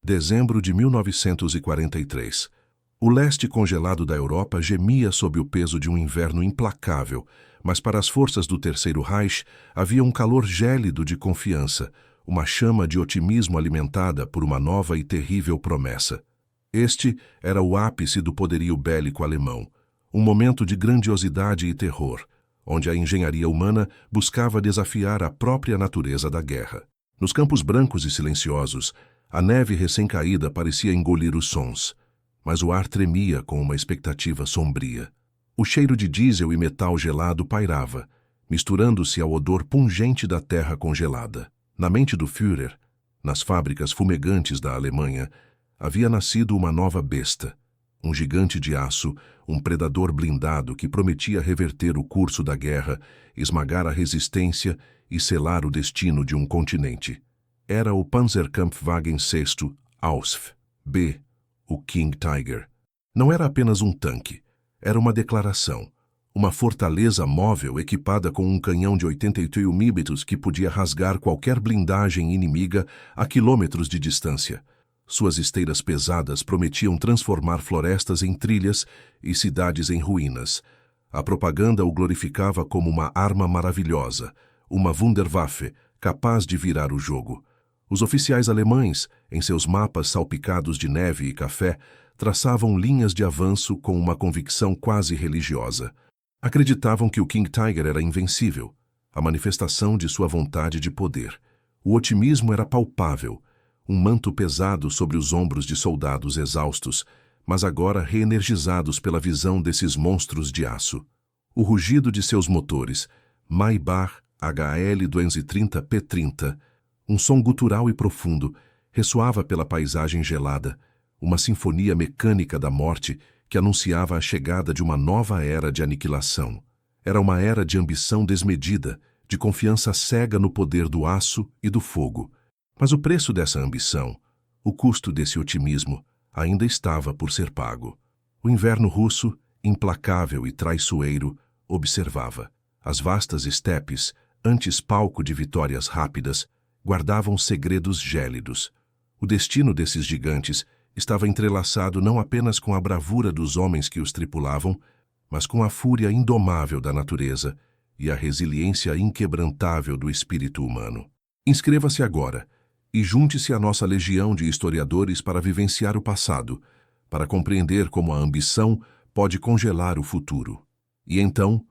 Dezembro de 1943. O leste congelado da Europa gemia sob o peso de um inverno implacável, mas para as forças do Terceiro Reich havia um calor gélido de confiança, uma chama de otimismo alimentada por uma nova e terrível promessa. Este era o ápice do poderio bélico alemão, um momento de grandiosidade e terror, onde a engenharia humana buscava desafiar a própria natureza da guerra. Nos campos brancos e silenciosos, a neve recém-caída parecia engolir os sons, mas o ar tremia com uma expectativa sombria. O cheiro de diesel e metal gelado pairava, misturando-se ao odor pungente da terra congelada. Na mente do Führer, nas fábricas fumegantes da Alemanha, havia nascido uma nova besta, um gigante de aço, um predador blindado que prometia reverter o curso da guerra, esmagar a resistência e selar o destino de um continente. Era o Panzerkampfwagen VI Ausf. B, o King Tiger. Não era apenas um tanque, era uma declaração, uma fortaleza móvel equipada com um canhão de 88 mm que podia rasgar qualquer blindagem inimiga a quilômetros de distância. Suas esteiras pesadas prometiam transformar florestas em trilhas e cidades em ruínas. A propaganda o glorificava como uma arma maravilhosa, uma Wunderwaffe, capaz de virar o jogo. Os oficiais alemães, em seus mapas salpicados de neve e café, traçavam linhas de avanço com uma convicção quase religiosa. Acreditavam que o King Tiger era invencível, a manifestação de sua vontade de poder. O otimismo era palpável, um manto pesado sobre os ombros de soldados exaustos, mas agora reenergizados pela visão desses monstros de aço. O rugido de seus motores, Maybach HL 230 P30, um som gutural e profundo, ressoava pela paisagem gelada, uma sinfonia mecânica da morte que anunciava a chegada de uma nova era de aniquilação. Era uma era de ambição desmedida, de confiança cega no poder do aço e do fogo. Mas o preço dessa ambição, o custo desse otimismo, ainda estava por ser pago. O inverno russo, implacável e traiçoeiro, observava. As vastas estepes, antes palco de vitórias rápidas, guardavam segredos gélidos. O destino desses gigantes estava entrelaçado não apenas com a bravura dos homens que os tripulavam, mas com a fúria indomável da natureza e a resiliência inquebrantável do espírito humano. Inscreva-se agora e junte-se à nossa legião de historiadores para vivenciar o passado, para compreender como a ambição pode congelar o futuro. E então,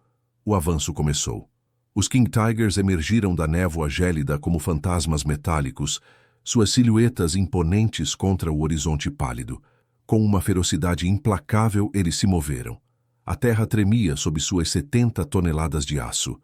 o avanço começou. Os King Tigers emergiram da névoa gélida como fantasmas metálicos, suas silhuetas imponentes contra o horizonte pálido. Com uma ferocidade implacável, eles se moveram. A terra tremia sob suas 70 toneladas de aço.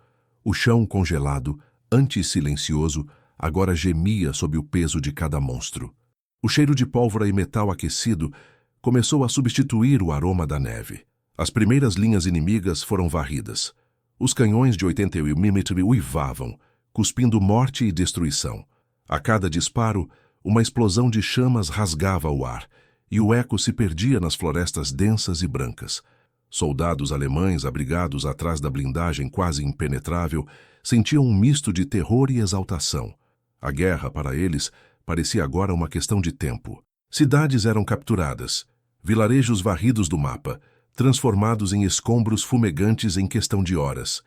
O chão congelado, antes silencioso, agora gemia sob o peso de cada monstro. O cheiro de pólvora e metal aquecido começou a substituir o aroma da neve. As primeiras linhas inimigas foram varridas. Os canhões de 88 mm uivavam, cuspindo morte e destruição. A cada disparo, uma explosão de chamas rasgava o ar, e o eco se perdia nas florestas densas e brancas. Soldados alemães, abrigados atrás da blindagem quase impenetrável, sentiam um misto de terror e exaltação. A guerra, para eles, parecia agora uma questão de tempo. Cidades eram capturadas, vilarejos varridos do mapa, transformados em escombros fumegantes em questão de horas.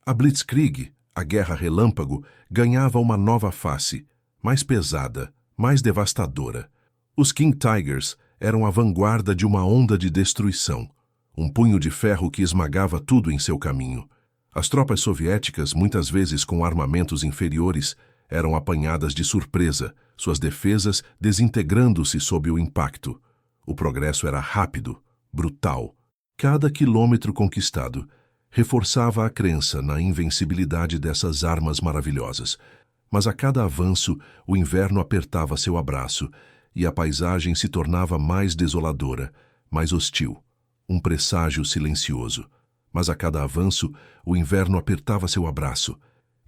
A Blitzkrieg, a guerra relâmpago, ganhava uma nova face, mais pesada, mais devastadora. Os King Tigers eram a vanguarda de uma onda de destruição, um punho de ferro que esmagava tudo em seu caminho. As tropas soviéticas, muitas vezes com armamentos inferiores, eram apanhadas de surpresa, suas defesas desintegrando-se sob o impacto. O progresso era rápido, brutal. Cada quilômetro conquistado reforçava a crença na invencibilidade dessas armas maravilhosas. Mas a cada avanço, o inverno apertava seu abraço e a paisagem se tornava mais desoladora, mais hostil. Um presságio silencioso. Mas a cada avanço, o inverno apertava seu abraço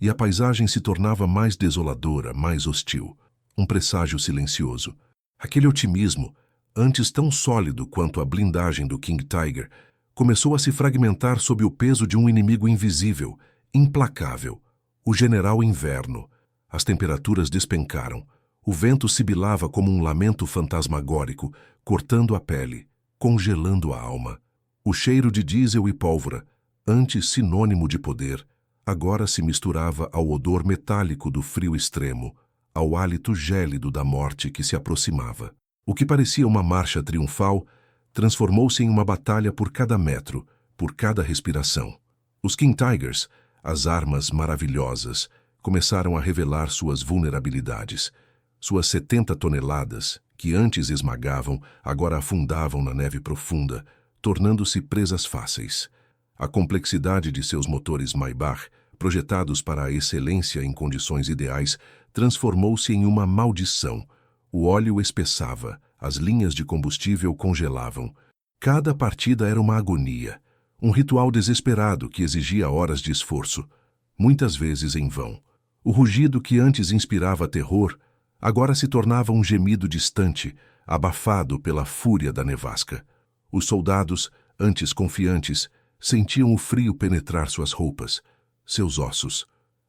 e a paisagem se tornava mais desoladora, mais hostil. Um presságio silencioso. Aquele otimismo, antes tão sólido quanto a blindagem do King Tiger, começou a se fragmentar sob o peso de um inimigo invisível, implacável, o General Inverno. As temperaturas despencaram. O vento sibilava como um lamento fantasmagórico, cortando a pele, congelando a alma. O cheiro de diesel e pólvora, antes sinônimo de poder, agora se misturava ao odor metálico do frio extremo, ao hálito gélido da morte que se aproximava. O que parecia uma marcha triunfal transformou-se em uma batalha por cada metro, por cada respiração. Os King Tigers, as armas maravilhosas, começaram a revelar suas vulnerabilidades. Suas 70 toneladas, que antes esmagavam, agora afundavam na neve profunda, tornando-se presas fáceis. A complexidade de seus motores Maybach, projetados para a excelência em condições ideais, transformou-se em uma maldição. O óleo espessava, as linhas de combustível congelavam. Cada partida era uma agonia, um ritual desesperado que exigia horas de esforço, muitas vezes em vão. O rugido que antes inspirava terror, agora se tornava um gemido distante, abafado pela fúria da nevasca. Os soldados, antes confiantes, sentiam o frio penetrar suas roupas, seus ossos.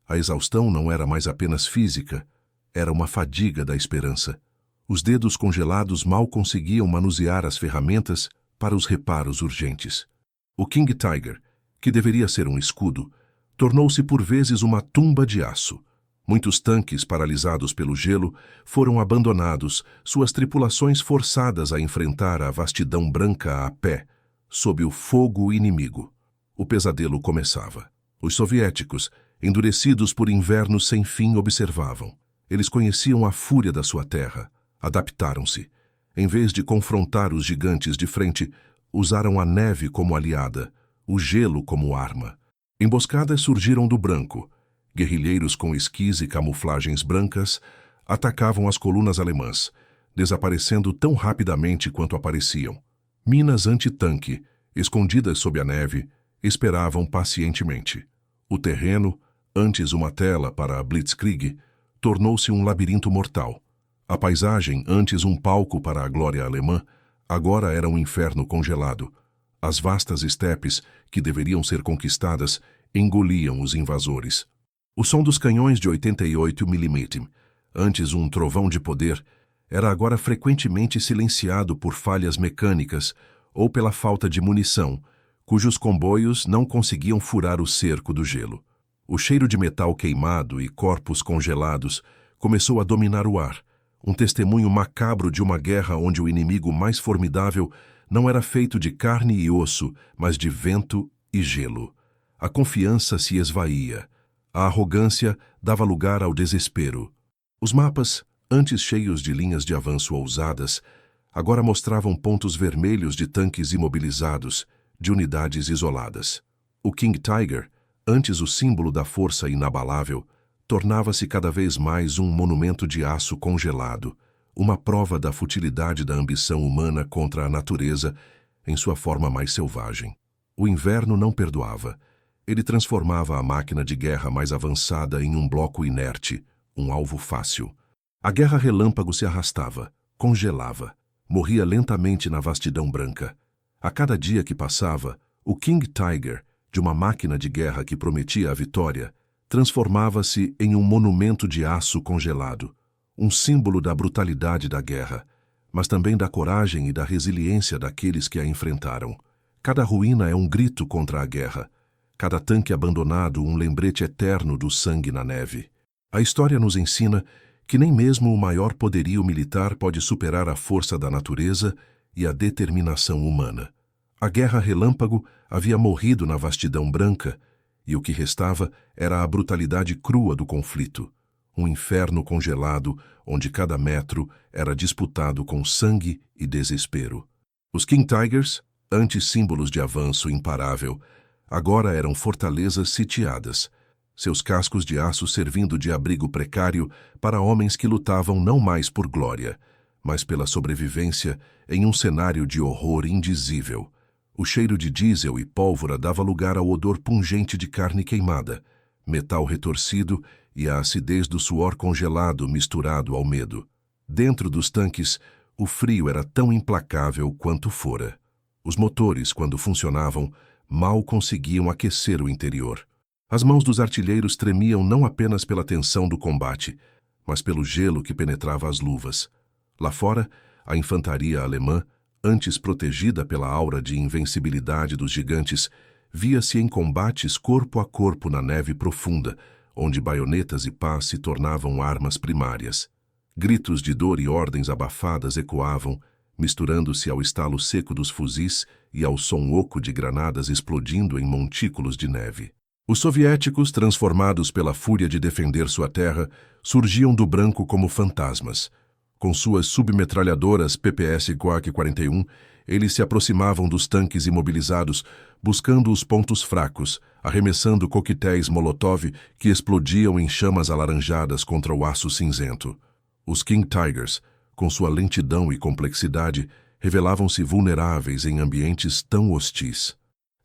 A exaustão não era mais apenas física, era uma fadiga da esperança. Os dedos congelados mal conseguiam manusear as ferramentas para os reparos urgentes. O King Tiger, que deveria ser um escudo, tornou-se por vezes uma tumba de aço. Muitos tanques, paralisados pelo gelo, foram abandonados, suas tripulações forçadas a enfrentar a vastidão branca a pé, sob o fogo inimigo. O pesadelo começava. Os soviéticos, endurecidos por invernos sem fim, observavam. Eles conheciam a fúria da sua terra. Adaptaram-se. Em vez de confrontar os gigantes de frente, usaram a neve como aliada, o gelo como arma. Emboscadas surgiram do branco. Guerrilheiros com esquis e camuflagens brancas atacavam as colunas alemãs, desaparecendo tão rapidamente quanto apareciam. Minas anti-tanque, escondidas sob a neve, esperavam pacientemente. O terreno, antes uma tela para a Blitzkrieg, tornou-se um labirinto mortal. A paisagem, antes um palco para a glória alemã, agora era um inferno congelado. As vastas estepes, que deveriam ser conquistadas, engoliam os invasores. O som dos canhões de 88 mm, antes um trovão de poder, era agora frequentemente silenciado por falhas mecânicas ou pela falta de munição, cujos comboios não conseguiam furar o cerco do gelo. O cheiro de metal queimado e corpos congelados começou a dominar o ar, um testemunho macabro de uma guerra onde o inimigo mais formidável não era feito de carne e osso, mas de vento e gelo. A confiança se esvaía. A arrogância dava lugar ao desespero. Os mapas, antes cheios de linhas de avanço ousadas, agora mostravam pontos vermelhos de tanques imobilizados, de unidades isoladas. O King Tiger, antes o símbolo da força inabalável, tornava-se cada vez mais um monumento de aço congelado, uma prova da futilidade da ambição humana contra a natureza em sua forma mais selvagem. O inverno não perdoava. Ele transformava a máquina de guerra mais avançada em um bloco inerte, um alvo fácil. A guerra relâmpago se arrastava, congelava, morria lentamente na vastidão branca. A cada dia que passava, o King Tiger, de uma máquina de guerra que prometia a vitória, transformava-se em um monumento de aço congelado, um símbolo da brutalidade da guerra, mas também da coragem e da resiliência daqueles que a enfrentaram. Cada ruína é um grito contra a guerra, cada tanque abandonado um lembrete eterno do sangue na neve. A história nos ensina que nem mesmo o maior poderio militar pode superar a força da natureza e a determinação humana. A guerra relâmpago havia morrido na vastidão branca, e o que restava era a brutalidade crua do conflito, um inferno congelado onde cada metro era disputado com sangue e desespero. Os King Tigers, antes símbolos de avanço imparável, agora eram fortalezas sitiadas, seus cascos de aço servindo de abrigo precário para homens que lutavam não mais por glória, mas pela sobrevivência em um cenário de horror indizível. O cheiro de diesel e pólvora dava lugar ao odor pungente de carne queimada, metal retorcido e a acidez do suor congelado misturado ao medo. Dentro dos tanques, o frio era tão implacável quanto fora. Os motores, quando funcionavam, mal conseguiam aquecer o interior. As mãos dos artilheiros tremiam não apenas pela tensão do combate, mas pelo gelo que penetrava as luvas. Lá fora, a infantaria alemã, antes protegida pela aura de invencibilidade dos gigantes, via-se em combates corpo a corpo na neve profunda, onde baionetas e pás se tornavam armas primárias. Gritos de dor e ordens abafadas ecoavam, misturando-se ao estalo seco dos fuzis e ao som oco de granadas explodindo em montículos de neve. Os soviéticos, transformados pela fúria de defender sua terra, surgiam do branco como fantasmas. Com suas submetralhadoras PPS Glock 41, eles se aproximavam dos tanques imobilizados, buscando os pontos fracos, arremessando coquetéis Molotov que explodiam em chamas alaranjadas contra o aço cinzento. Os King Tigers, com sua lentidão e complexidade, revelavam-se vulneráveis em ambientes tão hostis.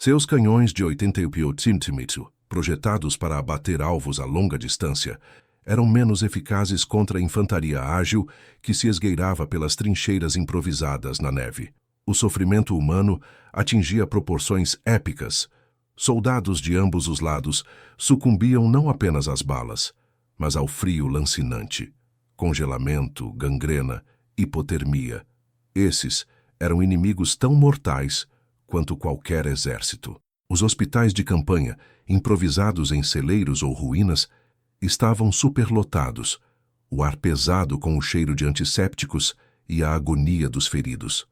Seus canhões de 88 cm, projetados para abater alvos a longa distância, eram menos eficazes contra a infantaria ágil que se esgueirava pelas trincheiras improvisadas na neve. O sofrimento humano atingia proporções épicas. Soldados de ambos os lados sucumbiam não apenas às balas, mas ao frio lancinante. Congelamento, gangrena, hipotermia. Esses eram inimigos tão mortais quanto qualquer exército. Os hospitais de campanha, improvisados em celeiros ou ruínas, estavam superlotados, o ar pesado com o cheiro de antissépticos e a agonia dos feridos.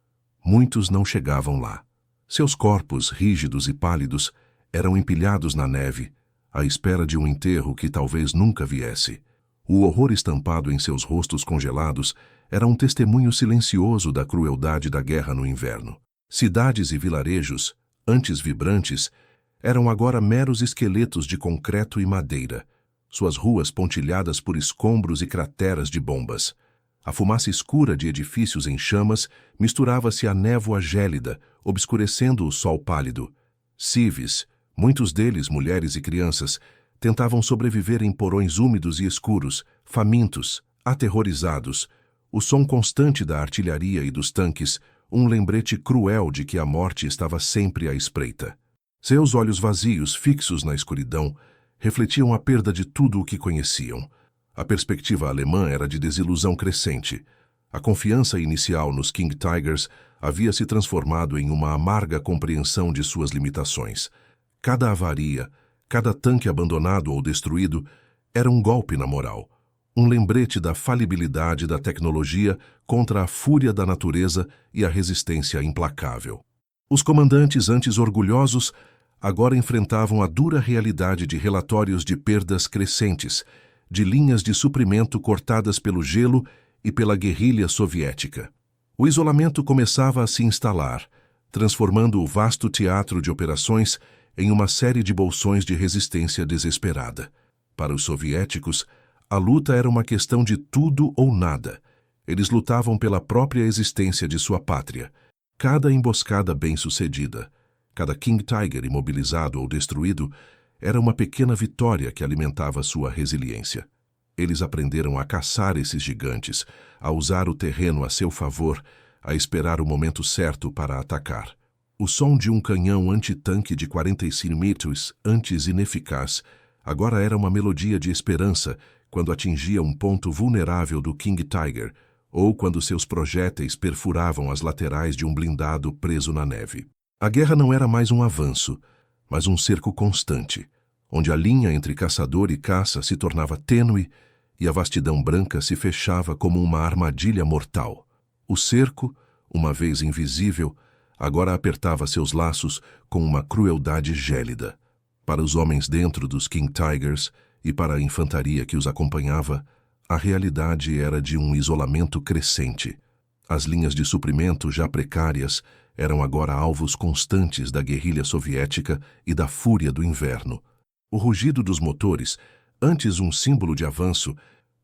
Muitos não chegavam lá. Seus corpos, rígidos e pálidos, eram empilhados na neve, à espera de um enterro que talvez nunca viesse. O horror estampado em seus rostos congelados era um testemunho silencioso da crueldade da guerra no inverno. Cidades e vilarejos, antes vibrantes, eram agora meros esqueletos de concreto e madeira, suas ruas pontilhadas por escombros e crateras de bombas. A fumaça escura de edifícios em chamas misturava-se à névoa gélida, obscurecendo o sol pálido. Civis, muitos deles mulheres e crianças, tentavam sobreviver em porões úmidos e escuros, famintos, aterrorizados. O som constante da artilharia e dos tanques, um lembrete cruel de que a morte estava sempre à espreita. Seus olhos vazios, fixos na escuridão, refletiam a perda de tudo o que conheciam. A perspectiva alemã era de desilusão crescente. A confiança inicial nos King Tigers havia se transformado em uma amarga compreensão de suas limitações. Cada avaria, cada tanque abandonado ou destruído, era um golpe na moral, um lembrete da falibilidade da tecnologia contra a fúria da natureza e a resistência implacável. Os comandantes, antes orgulhosos, agora enfrentavam a dura realidade de relatórios de perdas crescentes, de linhas de suprimento cortadas pelo gelo e pela guerrilha soviética. O isolamento começava a se instalar, transformando o vasto teatro de operações em uma série de bolsões de resistência desesperada. Para os soviéticos, a luta era uma questão de tudo ou nada. Eles lutavam pela própria existência de sua pátria. Cada emboscada bem-sucedida, cada King Tiger imobilizado ou destruído, era uma pequena vitória que alimentava sua resiliência. Eles aprenderam a caçar esses gigantes, a usar o terreno a seu favor, a esperar o momento certo para atacar. O som de um canhão antitanque de 45 metros, antes ineficaz, agora era uma melodia de esperança quando atingia um ponto vulnerável do King Tiger, ou quando seus projéteis perfuravam as laterais de um blindado preso na neve. A guerra não era mais um avanço, mas um cerco constante, onde a linha entre caçador e caça se tornava tênue e a vastidão branca se fechava como uma armadilha mortal. O cerco, uma vez invisível, agora apertava seus laços com uma crueldade gélida. Para os homens dentro dos King Tigers e para a infantaria que os acompanhava, a realidade era de um isolamento crescente. As linhas de suprimento, já precárias, eram agora alvos constantes da guerrilha soviética e da fúria do inverno. O rugido dos motores, antes um símbolo de avanço,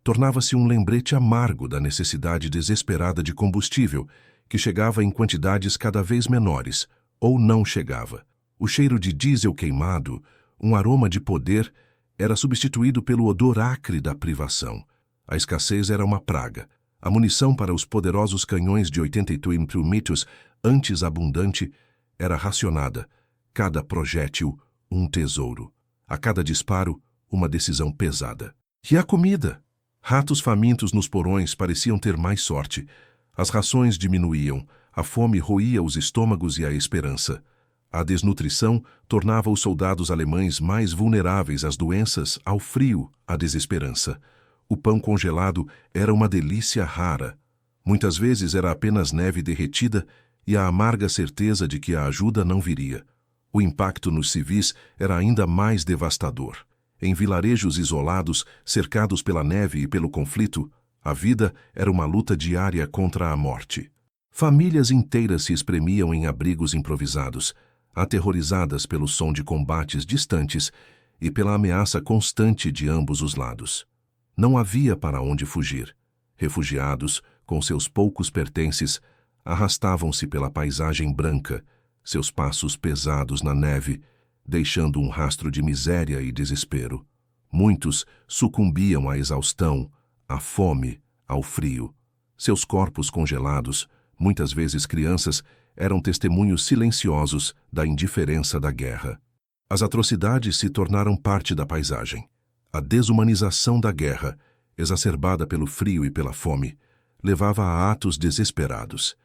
tornava-se um lembrete amargo da necessidade desesperada de combustível, que chegava em quantidades cada vez menores, ou não chegava. O cheiro de diesel queimado, um aroma de poder, era substituído pelo odor acre da privação. A escassez era uma praga. A munição para os poderosos canhões de 88 mm, antes abundante, era racionada. Cada projétil, um tesouro. A cada disparo, uma decisão pesada. E a comida? Ratos famintos nos porões pareciam ter mais sorte. As rações diminuíam, a fome roía os estômagos e a esperança. A desnutrição tornava os soldados alemães mais vulneráveis às doenças, ao frio, à desesperança. O pão congelado era uma delícia rara. Muitas vezes era apenas neve derretida e a amarga certeza de que a ajuda não viria. O impacto nos civis era ainda mais devastador. Em vilarejos isolados, cercados pela neve e pelo conflito, a vida era uma luta diária contra a morte. Famílias inteiras se espremiam em abrigos improvisados, aterrorizadas pelo som de combates distantes e pela ameaça constante de ambos os lados. Não havia para onde fugir. Refugiados, com seus poucos pertences, arrastavam-se pela paisagem branca, seus passos pesados na neve, deixando um rastro de miséria e desespero. Muitos sucumbiam à exaustão, à fome, ao frio. Seus corpos congelados, muitas vezes crianças, eram testemunhos silenciosos da indiferença da guerra. As atrocidades se tornaram parte da paisagem. A desumanização da guerra, exacerbada pelo frio e pela fome, levava a atos desesperados.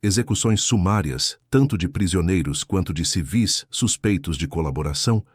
Execuções sumárias, tanto de prisioneiros quanto de civis suspeitos de colaboração,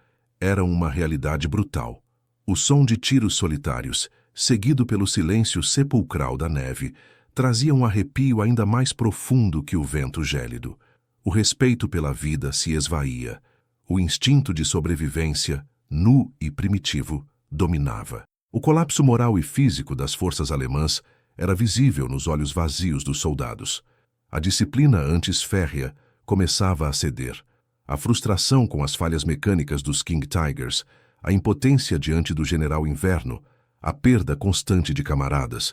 eram uma realidade brutal. O som de tiros solitários, seguido pelo silêncio sepulcral da neve, trazia um arrepio ainda mais profundo que o vento gélido. O respeito pela vida se esvaía. O instinto de sobrevivência, nu e primitivo, dominava. O colapso moral e físico das forças alemãs era visível nos olhos vazios dos soldados. A disciplina antes férrea começava a ceder. A frustração com as falhas mecânicas dos King Tigers, a impotência diante do general Inverno, a perda constante de camaradas,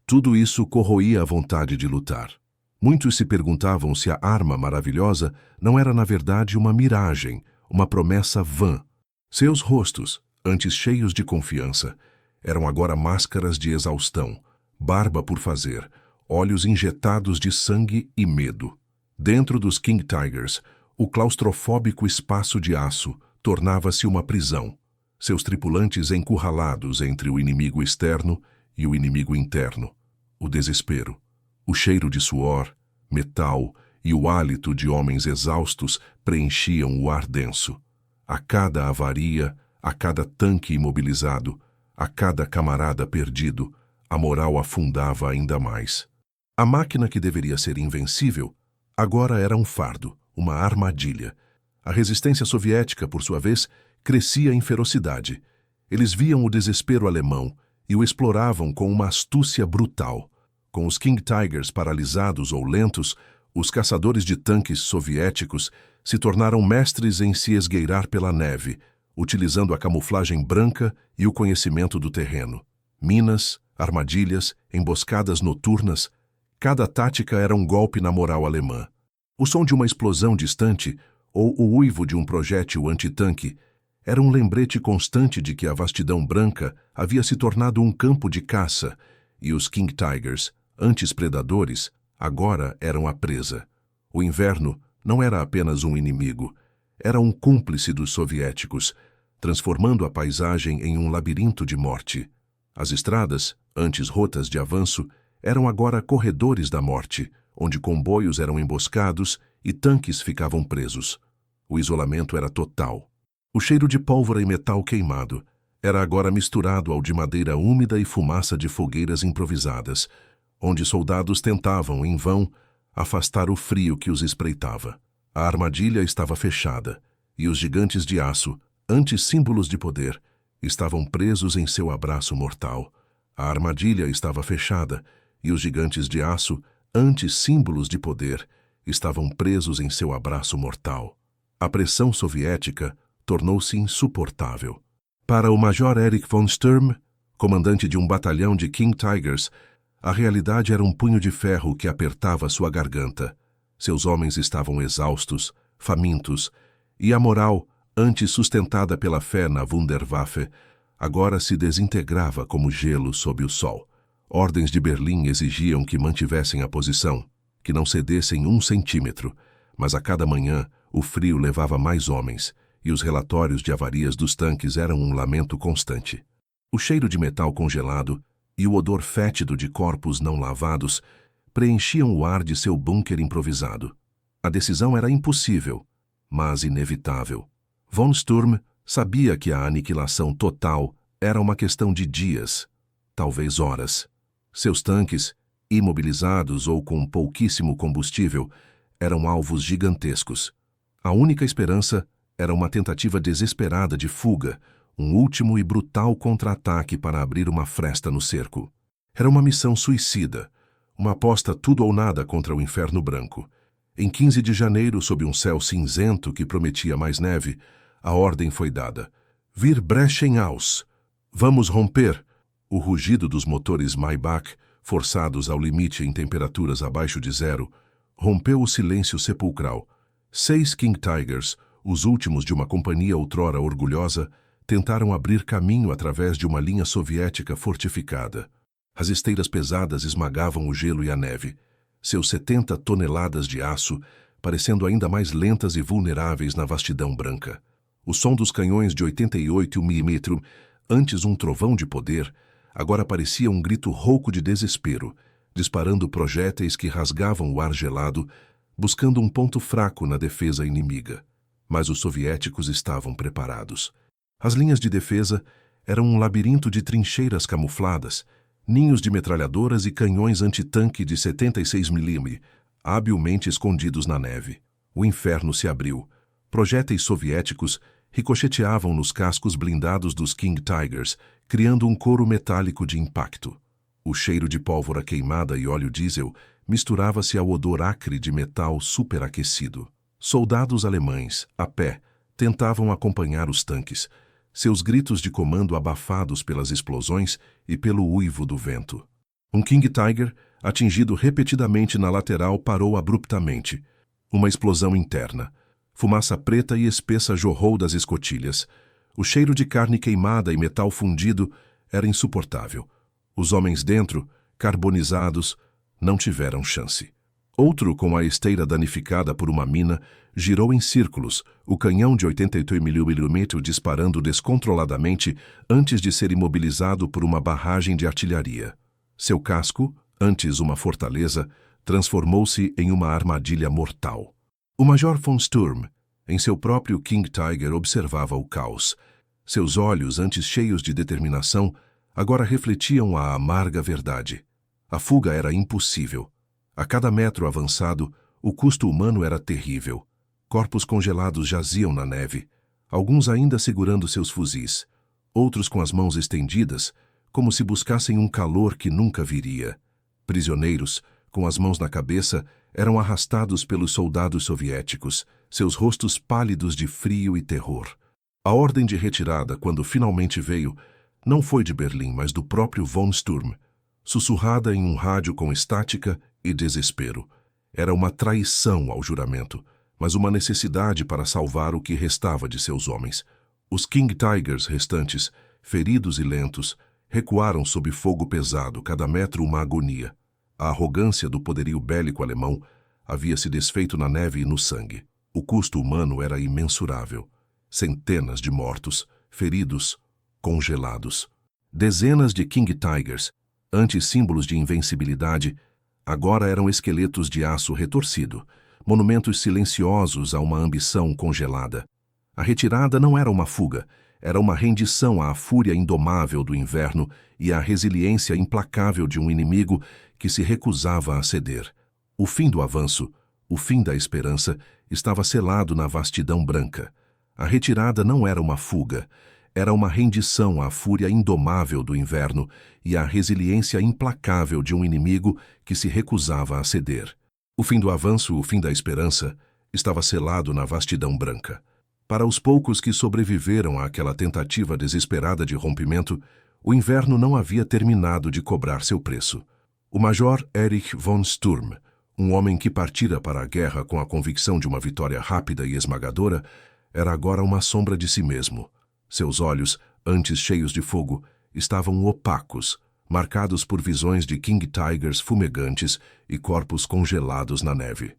tudo isso corroía a vontade de lutar. Muitos se perguntavam se a arma maravilhosa não era na verdade uma miragem, uma promessa vã. Seus rostos, antes cheios de confiança, eram agora máscaras de exaustão, barba por fazer, olhos injetados de sangue e medo. Dentro dos King Tigers, o claustrofóbico espaço de aço tornava-se uma prisão, seus tripulantes encurralados entre o inimigo externo e o inimigo interno. O desespero, o cheiro de suor, metal e o hálito de homens exaustos preenchiam o ar denso. A cada avaria, a cada tanque imobilizado, a cada camarada perdido, a moral afundava ainda mais. A máquina que deveria ser invencível, agora era um fardo, uma armadilha. A resistência soviética, por sua vez, crescia em ferocidade. Eles viam o desespero alemão e o exploravam com uma astúcia brutal. Com os King Tigers paralisados ou lentos, os caçadores de tanques soviéticos se tornaram mestres em se esgueirar pela neve, utilizando a camuflagem branca e o conhecimento do terreno. Minas, armadilhas, emboscadas noturnas, cada tática era um golpe na moral alemã. O som de uma explosão distante ou o uivo de um projétil antitanque era um lembrete constante de que a vastidão branca havia se tornado um campo de caça e os King Tigers, antes predadores, agora eram a presa. O inverno não era apenas um inimigo, era um cúmplice dos soviéticos, transformando a paisagem em um labirinto de morte. As estradas, antes rotas de avanço, eram agora corredores da morte, onde comboios eram emboscados e tanques ficavam presos. O isolamento era total. O cheiro de pólvora e metal queimado era agora misturado ao de madeira úmida e fumaça de fogueiras improvisadas, onde soldados tentavam, em vão, afastar o frio que os espreitava. A armadilha estava fechada, e os gigantes de aço, antes símbolos de poder, estavam presos em seu abraço mortal. A armadilha estava fechada, e os gigantes de aço, antes símbolos de poder, estavam presos em seu abraço mortal. A pressão soviética tornou-se insuportável. Para o Major Erich von Sturm, comandante de um batalhão de King Tigers, a realidade era um punho de ferro que apertava sua garganta. Seus homens estavam exaustos, famintos, e a moral, antes sustentada pela fé na Wunderwaffe, agora se desintegrava como gelo sob o sol. Ordens de Berlim exigiam que mantivessem a posição, que não cedessem 1 centímetro, mas a cada manhã o frio levava mais homens, e os relatórios de avarias dos tanques eram um lamento constante. O cheiro de metal congelado e o odor fétido de corpos não lavados preenchiam o ar de seu bunker improvisado. A decisão era impossível, mas inevitável. Von Sturm sabia que a aniquilação total era uma questão de dias, talvez horas. Seus tanques, imobilizados ou com pouquíssimo combustível, eram alvos gigantescos. A única esperança era uma tentativa desesperada de fuga, um último e brutal contra-ataque para abrir uma fresta no cerco. Era uma missão suicida, uma aposta tudo ou nada contra o Inferno Branco. Em 15 de janeiro, sob um céu cinzento que prometia mais neve, a ordem foi dada. Wir brechen aus. Vamos romper. O rugido dos motores Maybach, forçados ao limite em temperaturas abaixo de zero, rompeu o silêncio sepulcral. 6 King Tigers, os últimos de uma companhia outrora orgulhosa, tentaram abrir caminho através de uma linha soviética fortificada. As esteiras pesadas esmagavam o gelo e a neve, seus 70 toneladas de aço parecendo ainda mais lentas e vulneráveis na vastidão branca. O som dos canhões de 88 mm, antes um trovão de poder, agora parecia um grito rouco de desespero, disparando projéteis que rasgavam o ar gelado, buscando um ponto fraco na defesa inimiga. Mas os soviéticos estavam preparados. As linhas de defesa eram um labirinto de trincheiras camufladas, ninhos de metralhadoras e canhões antitanque de 76 mm, habilmente escondidos na neve. O inferno se abriu. Projéteis soviéticos ricocheteavam nos cascos blindados dos King Tigers, criando um coro metálico de impacto. O cheiro de pólvora queimada e óleo diesel misturava-se ao odor acre de metal superaquecido. Soldados alemães, a pé, tentavam acompanhar os tanques, seus gritos de comando abafados pelas explosões e pelo uivo do vento. Um King Tiger, atingido repetidamente na lateral, parou abruptamente. Uma explosão interna. Fumaça preta e espessa jorrou das escotilhas. O cheiro de carne queimada e metal fundido era insuportável. Os homens dentro, carbonizados, não tiveram chance. Outro, com a esteira danificada por uma mina, girou em círculos, o canhão de 88 mm disparando descontroladamente antes de ser imobilizado por uma barragem de artilharia. Seu casco, antes uma fortaleza, transformou-se em uma armadilha mortal. O Major von Sturm, em seu próprio King Tiger, observava o caos. Seus olhos, antes cheios de determinação, agora refletiam a amarga verdade. A fuga era impossível. A cada metro avançado, o custo humano era terrível. Corpos congelados jaziam na neve, alguns ainda segurando seus fuzis, outros com as mãos estendidas, como se buscassem um calor que nunca viria. Prisioneiros, com as mãos na cabeça, eram arrastados pelos soldados soviéticos, seus rostos pálidos de frio e terror. A ordem de retirada, quando finalmente veio, não foi de Berlim, mas do próprio von Sturm, sussurrada em um rádio com estática e desespero. Era uma traição ao juramento, mas uma necessidade para salvar o que restava de seus homens. Os King Tigers restantes, feridos e lentos, recuaram sob fogo pesado, cada metro uma agonia. A arrogância do poderio bélico alemão havia se desfeito na neve e no sangue. O custo humano era imensurável. Centenas de mortos, feridos, congelados. Dezenas de King Tigers, antes símbolos de invencibilidade, agora eram esqueletos de aço retorcido, monumentos silenciosos a uma ambição congelada. A retirada não era uma fuga, era uma rendição à fúria indomável do inverno e à resiliência implacável de um inimigo que se recusava a ceder. O fim do avanço, o fim da esperança, estava selado na vastidão branca. A retirada não era uma fuga, era uma rendição à fúria indomável do inverno e à resiliência implacável de um inimigo que se recusava a ceder. O fim do avanço, o fim da esperança, estava selado na vastidão branca. Para os poucos que sobreviveram àquela tentativa desesperada de rompimento, o inverno não havia terminado de cobrar seu preço. O Major Erich von Sturm, um homem que partira para a guerra com a convicção de uma vitória rápida e esmagadora, era agora uma sombra de si mesmo. Seus olhos, antes cheios de fogo, estavam opacos, marcados por visões de King Tigers fumegantes e corpos congelados na neve.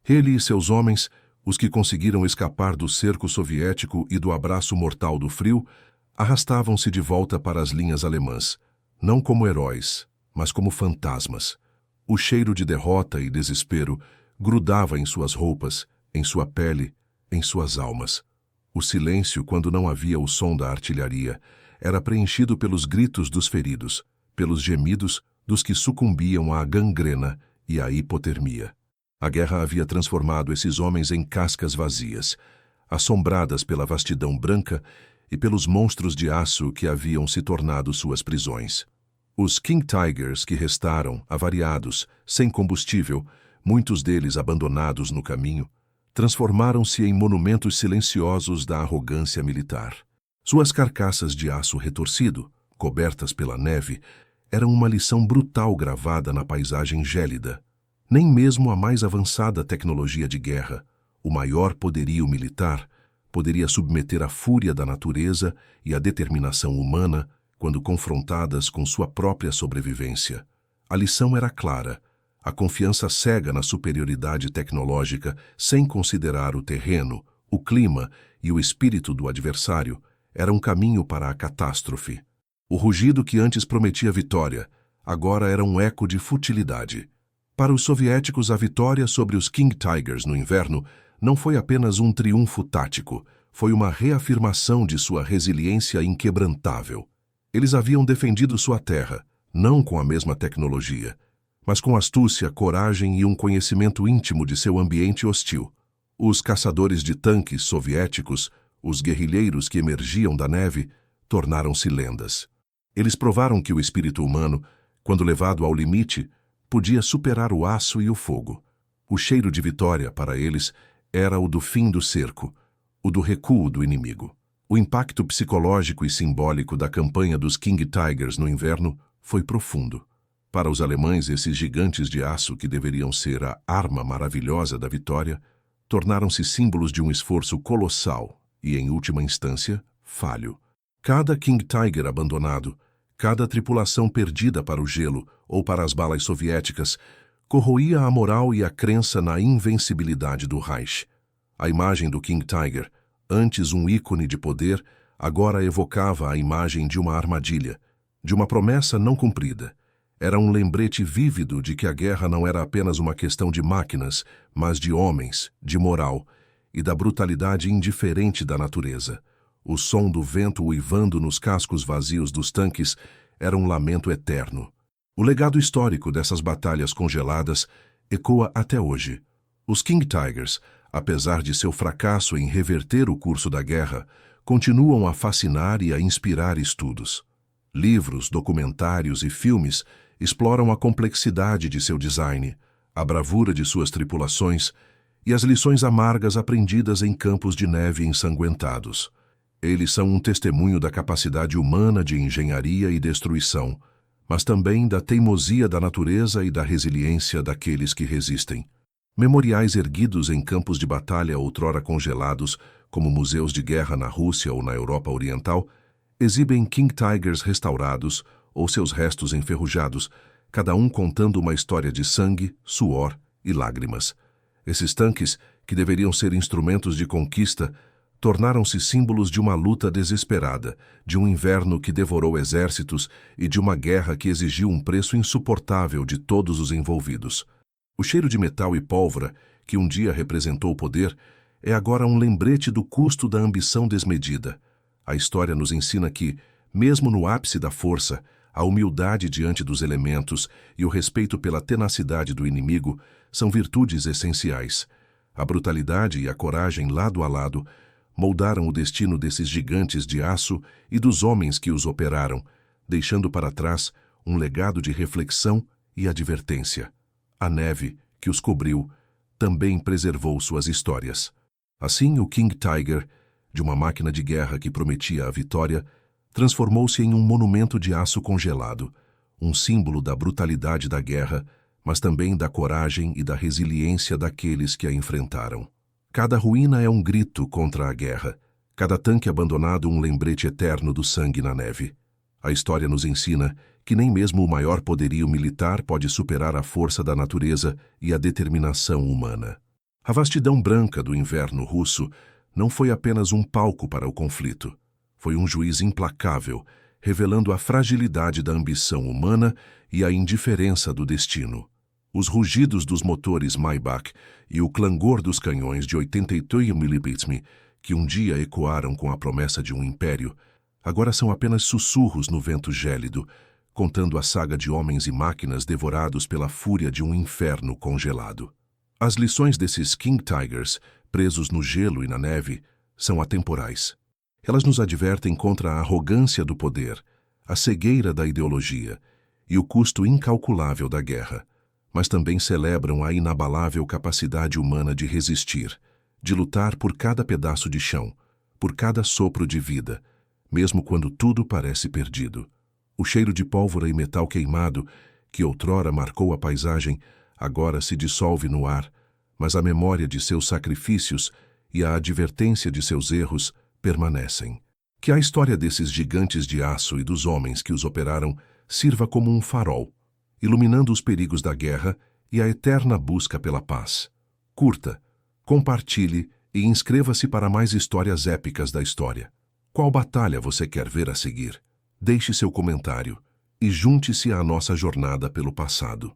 Ele e seus homens, os que conseguiram escapar do cerco soviético e do abraço mortal do frio, arrastavam-se de volta para as linhas alemãs, não como heróis, mas como fantasmas. O cheiro de derrota e desespero grudava em suas roupas, em sua pele, em suas almas. O silêncio, quando não havia o som da artilharia, era preenchido pelos gritos dos feridos, pelos gemidos dos que sucumbiam à gangrena e à hipotermia. A guerra havia transformado esses homens em cascas vazias, assombradas pela vastidão branca e pelos monstros de aço que haviam se tornado suas prisões. Os King Tigers que restaram, avariados, sem combustível, muitos deles abandonados no caminho, transformaram-se em monumentos silenciosos da arrogância militar. Suas carcaças de aço retorcido, cobertas pela neve, eram uma lição brutal gravada na paisagem gélida. Nem mesmo a mais avançada tecnologia de guerra, o maior poderio militar, poderia submeter a fúria da natureza e a determinação humana quando confrontadas com sua própria sobrevivência. A lição era clara: a confiança cega na superioridade tecnológica, sem considerar o terreno, o clima e o espírito do adversário, era um caminho para a catástrofe. O rugido que antes prometia vitória, agora era um eco de futilidade. Para os soviéticos, a vitória sobre os King Tigers no inverno não foi apenas um triunfo tático, foi uma reafirmação de sua resiliência inquebrantável. Eles haviam defendido sua terra, não com a mesma tecnologia, mas com astúcia, coragem e um conhecimento íntimo de seu ambiente hostil. Os caçadores de tanques soviéticos, os guerrilheiros que emergiam da neve, tornaram-se lendas. Eles provaram que o espírito humano, quando levado ao limite, podia superar o aço e o fogo. O cheiro de vitória, para eles, era o do fim do cerco, o do recuo do inimigo. O impacto psicológico e simbólico da campanha dos King Tigers no inverno foi profundo. Para os alemães, esses gigantes de aço que deveriam ser a arma maravilhosa da vitória, tornaram-se símbolos de um esforço colossal e, em última instância, falho. Cada King Tiger abandonado, cada tripulação perdida para o gelo ou para as balas soviéticas, corroía a moral e a crença na invencibilidade do Reich. A imagem do King Tiger, antes um ícone de poder, agora evocava a imagem de uma armadilha, de uma promessa não cumprida. Era um lembrete vívido de que a guerra não era apenas uma questão de máquinas, mas de homens, de moral e da brutalidade indiferente da natureza. O som do vento uivando nos cascos vazios dos tanques era um lamento eterno. O legado histórico dessas batalhas congeladas ecoa até hoje. Os King Tigers, apesar de seu fracasso em reverter o curso da guerra, continuam a fascinar e a inspirar estudos. Livros, documentários e filmes exploram a complexidade de seu design, a bravura de suas tripulações e as lições amargas aprendidas em campos de neve ensanguentados. Eles são um testemunho da capacidade humana de engenharia e destruição, mas também da teimosia da natureza e da resiliência daqueles que resistem. Memoriais erguidos em campos de batalha outrora congelados, como museus de guerra na Rússia ou na Europa Oriental, exibem King Tigers restaurados ou seus restos enferrujados, cada um contando uma história de sangue, suor e lágrimas. Esses tanques, que deveriam ser instrumentos de conquista, tornaram-se símbolos de uma luta desesperada, de um inverno que devorou exércitos e de uma guerra que exigiu um preço insuportável de todos os envolvidos. O cheiro de metal e pólvora, que um dia representou o poder, é agora um lembrete do custo da ambição desmedida. A história nos ensina que, mesmo no ápice da força, a humildade diante dos elementos e o respeito pela tenacidade do inimigo são virtudes essenciais. A brutalidade e a coragem lado a lado moldaram o destino desses gigantes de aço e dos homens que os operaram, deixando para trás um legado de reflexão e advertência. A neve, que os cobriu, também preservou suas histórias. Assim, o King Tiger, de uma máquina de guerra que prometia a vitória, transformou-se em um monumento de aço congelado, um símbolo da brutalidade da guerra, mas também da coragem e da resiliência daqueles que a enfrentaram. Cada ruína é um grito contra a guerra, cada tanque abandonado um lembrete eterno do sangue na neve. A história nos ensina que nem mesmo o maior poderio militar pode superar a força da natureza e a determinação humana. A vastidão branca do inverno russo não foi apenas um palco para o conflito. Foi um juiz implacável revelando a fragilidade da ambição humana e a indiferença do destino. Os rugidos dos motores Maybach e o clangor dos canhões de 82 mm, que um dia ecoaram com a promessa de um império, agora são apenas sussurros no vento gélido, contando a saga de homens e máquinas devorados pela fúria de um inferno congelado. As lições desses King Tigers, presos no gelo e na neve, são atemporais. Elas nos advertem contra a arrogância do poder, a cegueira da ideologia e o custo incalculável da guerra, mas também celebram a inabalável capacidade humana de resistir, de lutar por cada pedaço de chão, por cada sopro de vida, mesmo quando tudo parece perdido. O cheiro de pólvora e metal queimado, que outrora marcou a paisagem, agora se dissolve no ar, mas a memória de seus sacrifícios e a advertência de seus erros permanecem. Que a história desses gigantes de aço e dos homens que os operaram sirva como um farol, iluminando os perigos da guerra e a eterna busca pela paz. Curta, compartilhe e inscreva-se para mais histórias épicas da história. Qual batalha você quer ver a seguir? Deixe seu comentário e junte-se à nossa jornada pelo passado.